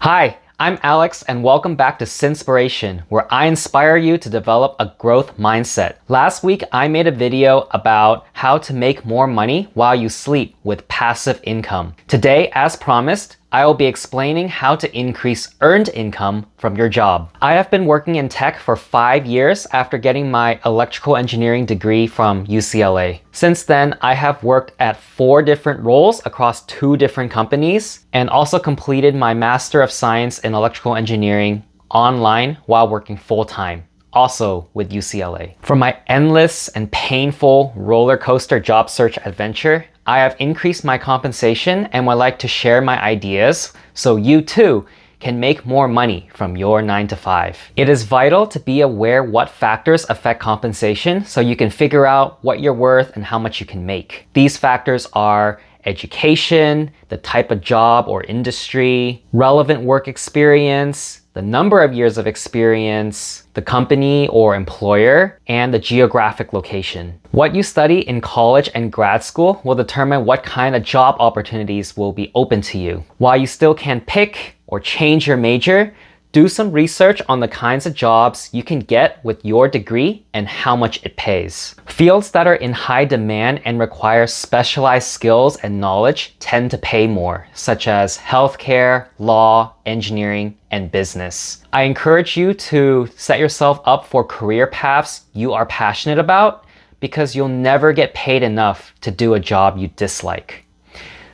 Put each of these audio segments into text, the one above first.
Hi, I'm Alex and welcome back to Sinspiration, where I inspire you to develop a growth mindset. Last week, I made a video about how to make more money while you sleep with passive income. Today, as promised, I will be explaining how to increase earned income from your job. I have been working in tech for 5 years after getting my electrical engineering degree from UCLA. Since then, I have worked at 4 different roles across 2 different companies and also completed my Master of Science in Electrical Engineering online while working full-time, also with UCLA. For my endless and painful roller coaster job search adventure, I have increased my compensation and would like to share my ideas so you too can make more money from your 9 to 5. It is vital to be aware what factors affect compensation so you can figure out what you're worth and how much you can make. These factors are education, the type of job or industry, relevant work experience, the number of years of experience, the company or employer, and the geographic location. What you study in college and grad school will determine what kind of job opportunities will be open to you. While you still can pick or change your major, do some research on the kinds of jobs you can get with your degree and how much it pays. Fields that are in high demand and require specialized skills and knowledge tend to pay more, such as healthcare, law, engineering, and business. I encourage you to set yourself up for career paths you are passionate about because you'll never get paid enough to do a job you dislike.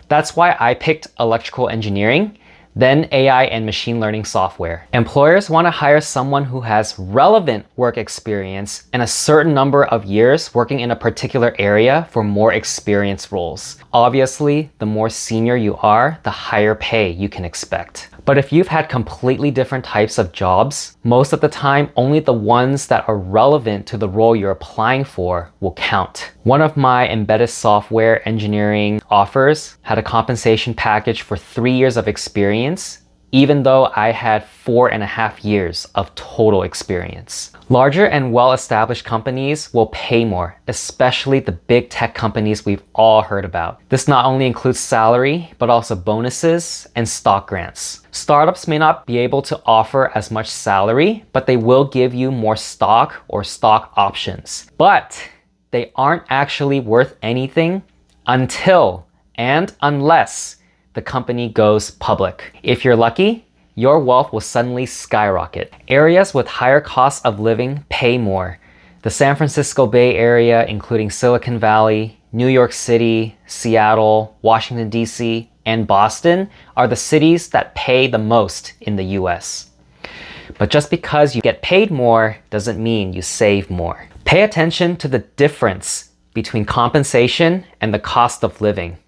That's why I picked electrical engineering, then AI and machine learning software. Employers want to hire someone who has relevant work experience and a certain number of years working in a particular area for more experienced roles. Obviously, the more senior you are, the higher pay you can expect. But if you've had completely different types of jobs, most of the time, only the ones that are relevant to the role you're applying for will count. One of my embedded software engineering offers had a compensation package for 3 years of experience, even though I had 4.5 years of total experience. Larger and well-established companies will pay more, especially the big tech companies we've all heard about. This not only includes salary, but also bonuses and stock grants. Startups may not be able to offer as much salary, but they will give you more stock or stock options. But they aren't actually worth anything until and unless the company goes public. If you're lucky, your wealth will suddenly skyrocket. Areas with higher costs of living pay more. The San Francisco Bay Area, including Silicon Valley, New York City, Seattle, Washington, D.C., and Boston are the cities that pay the most in the US. But just because you get paid more doesn't mean you save more. Pay attention to the difference between compensation and the cost of living.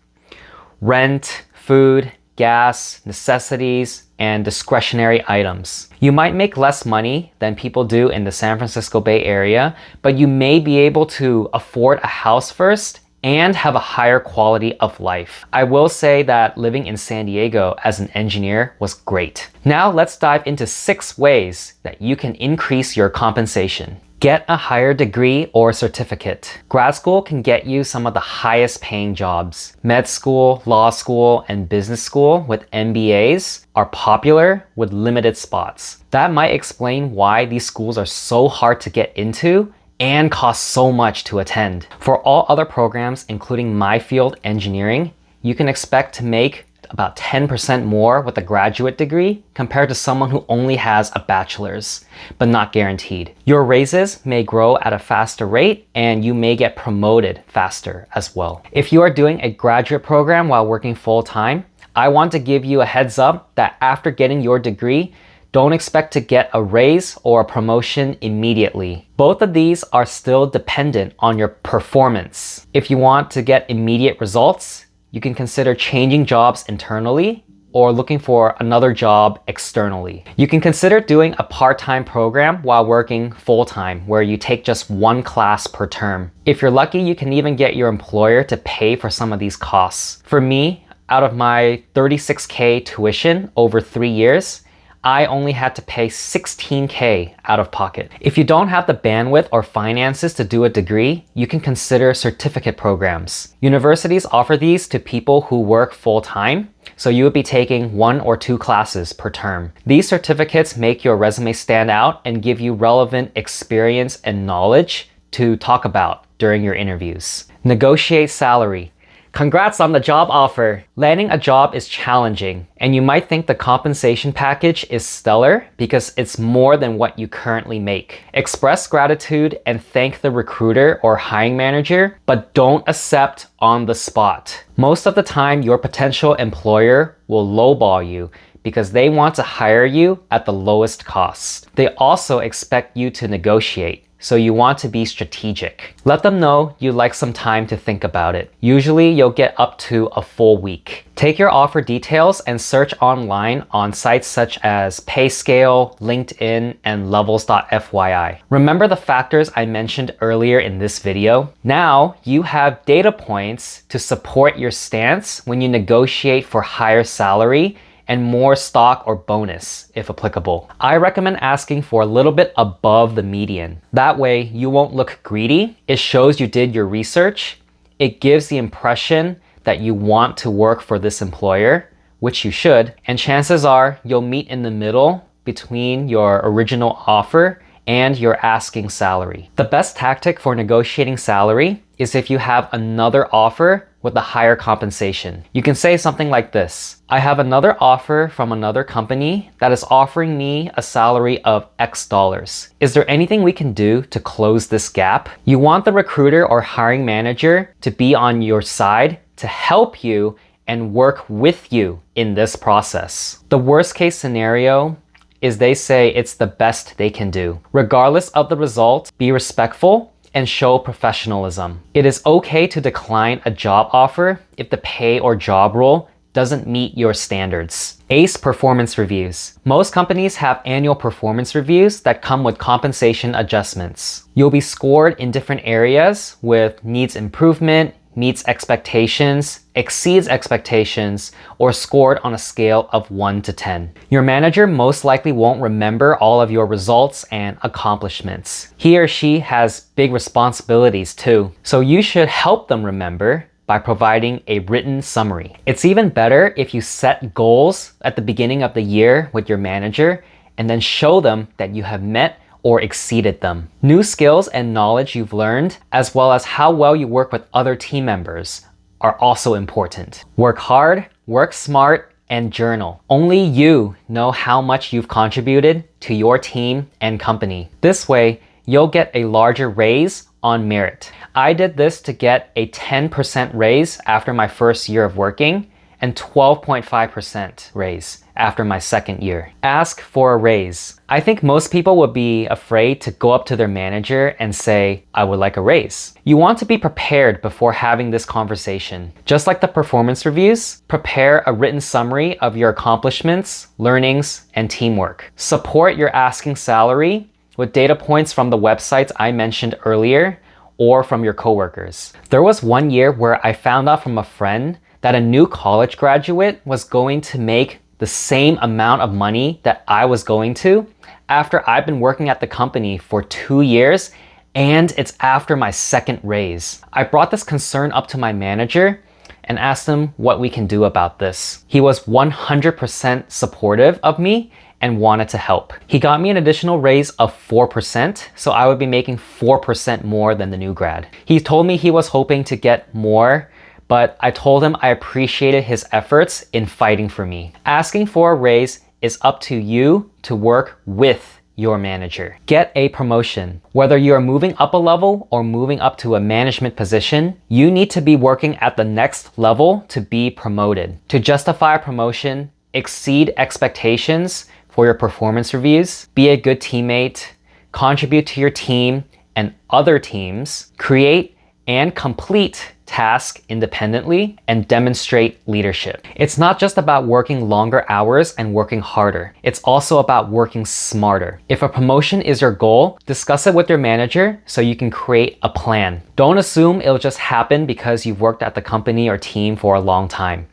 Rent, food, gas, necessities, and discretionary items. You might make less money than people do in the San Francisco Bay Area, but you may be able to afford a house first and have a higher quality of life. I will say that living in San Diego as an engineer was great. Now let's dive into 6 ways that you can increase your compensation. Get a higher degree or certificate. Grad school can get you some of the highest paying jobs. Med school, law school, and business school with MBAs are popular with limited spots. That might explain why these schools are so hard to get into and cost so much to attend. For all other programs, including my field, engineering, you can expect to make about 10% more with a graduate degree compared to someone who only has a bachelor's, but not guaranteed. Your raises may grow at a faster rate and you may get promoted faster as well. If you are doing a graduate program while working full-time, I want to give you a heads up that after getting your degree, don't expect to get a raise or a promotion immediately. Both of these are still dependent on your performance. If you want to get immediate results, you can consider changing jobs internally or looking for another job externally. You can consider doing a part-time program while working full-time, where you take just 1 class per term. If you're lucky, you can even get your employer to pay for some of these costs. For me, out of my $36K tuition over 3 years, I only had to pay $16K out of pocket. If you don't have the bandwidth or finances to do a degree, you can consider certificate programs. Universities offer these to people who work full-time, So you would be taking 1 or 2 classes per term. These certificates make your resume stand out and give you relevant experience and knowledge to talk about during your interviews. Negotiate salary. Congrats on the job offer! Landing a job is challenging, and you might think the compensation package is stellar because it's more than what you currently make. Express gratitude and thank the recruiter or hiring manager, but don't accept on the spot. Most of the time, your potential employer will lowball you because they want to hire you at the lowest cost. They also expect you to negotiate, so you want to be strategic. Let them know you'd like some time to think about it. Usually you'll get up to a full week. Take your offer details and search online on sites such as PayScale, LinkedIn, and Levels.fyi. Remember the factors I mentioned earlier in this video? Now you have data points to support your stance when you negotiate for higher salary and more stock or bonus, if applicable. I recommend asking for a little bit above the median. That way, you won't look greedy. It shows you did your research. It gives the impression that you want to work for this employer, which you should, and chances are you'll meet in the middle between your original offer and your asking salary. The best tactic for negotiating salary is if you have another offer with a higher compensation. You can say something like this: I have another offer from another company that is offering me a salary of X dollars. Is there anything we can do to close this gap? You want the recruiter or hiring manager to be on your side to help you and work with you in this process. The worst case scenario is they say it's the best they can do. Regardless of the result, be respectful and show professionalism. It is okay to decline a job offer if the pay or job role doesn't meet your standards. ACE performance reviews. Most companies have annual performance reviews that come with compensation adjustments. You'll be scored in different areas with needs improvement, meets expectations, exceeds expectations, or scored on a scale of 1 to 10. Your manager most likely won't remember all of your results and accomplishments. He or she has big responsibilities too, so you should help them remember by providing a written summary. It's even better if you set goals at the beginning of the year with your manager and then show them that you have met or exceeded them. New skills and knowledge you've learned, as well as how well you work with other team members, are also important. Work hard, work smart, and journal. Only you know how much you've contributed to your team and company. This way, you'll get a larger raise on merit. I did this to get a 10% raise after my first year of working and 12.5% raise after my second year. Ask for a raise. I think most people would be afraid to go up to their manager and say, I would like a raise. You want to be prepared before having this conversation. Just like the performance reviews, prepare a written summary of your accomplishments, learnings, and teamwork. Support your asking salary with data points from the websites I mentioned earlier or from your coworkers. There was one year where I found out from a friend that a new college graduate was going to make the same amount of money that I was going to after I've been working at the company for 2 years, and it's after my second raise. I brought this concern up to my manager and asked him what we can do about this. He was 100% supportive of me and wanted to help. He got me an additional raise of 4%, so I would be making 4% more than the new grad. He told me he was hoping to get more, but I told him I appreciated his efforts in fighting for me. Asking for a raise is up to you to work with your manager. Get a promotion. Whether you are moving up a level or moving up to a management position, you need to be working at the next level to be promoted. To justify a promotion, exceed expectations for your performance reviews, be a good teammate, contribute to your team and other teams, create and complete tasks independently, and demonstrate leadership. It's not just about working longer hours and working harder. It's also about working smarter. If a promotion is your goal, discuss it with your manager so you can create a plan. Don't assume it'll just happen because you've worked at the company or team for a long time.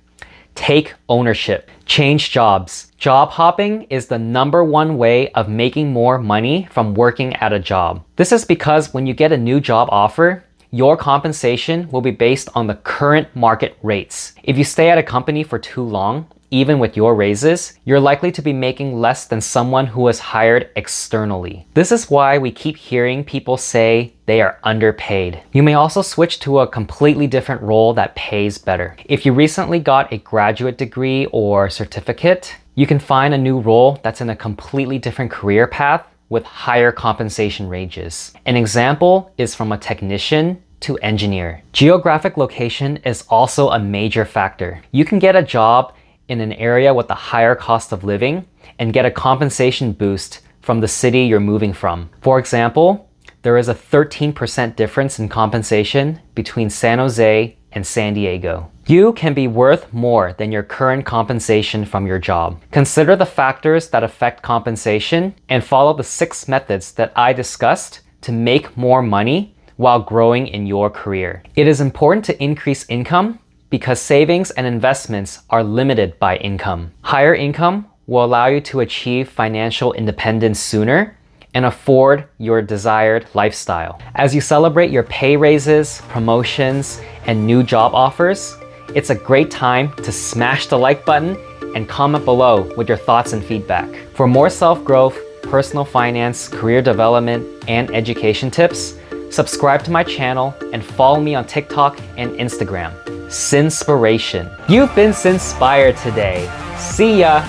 Take ownership. Change jobs. Job hopping is the #1 way of making more money from working at a job. This is because when you get a new job offer, your compensation will be based on the current market rates. If you stay at a company for too long, even with your raises, you're likely to be making less than someone who was hired externally. This is why we keep hearing people say they are underpaid. You may also switch to a completely different role that pays better. If you recently got a graduate degree or certificate, you can find a new role that's in a completely different career path with higher compensation ranges. An example is from a technician to engineer. Geographic location is also a major factor. You can get a job in an area with a higher cost of living and get a compensation boost from the city you're moving from. For example, there is a 13% difference in compensation between San Jose and San Diego. You can be worth more than your current compensation from your job. Consider the factors that affect compensation and follow the 6 methods that I discussed to make more money while growing in your career. It is important to increase income because savings and investments are limited by income. Higher income will allow you to achieve financial independence sooner and afford your desired lifestyle. As you celebrate your pay raises, promotions, and new job offers, it's a great time to smash the like button and comment below with your thoughts and feedback. For more self-growth, personal finance, career development, and education tips, subscribe to my channel and follow me on TikTok and Instagram. Sinspiration. You've been Sinspired today. See ya!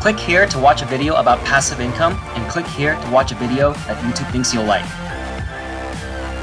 Click here to watch a video about passive income and click here to watch a video that YouTube thinks you'll like.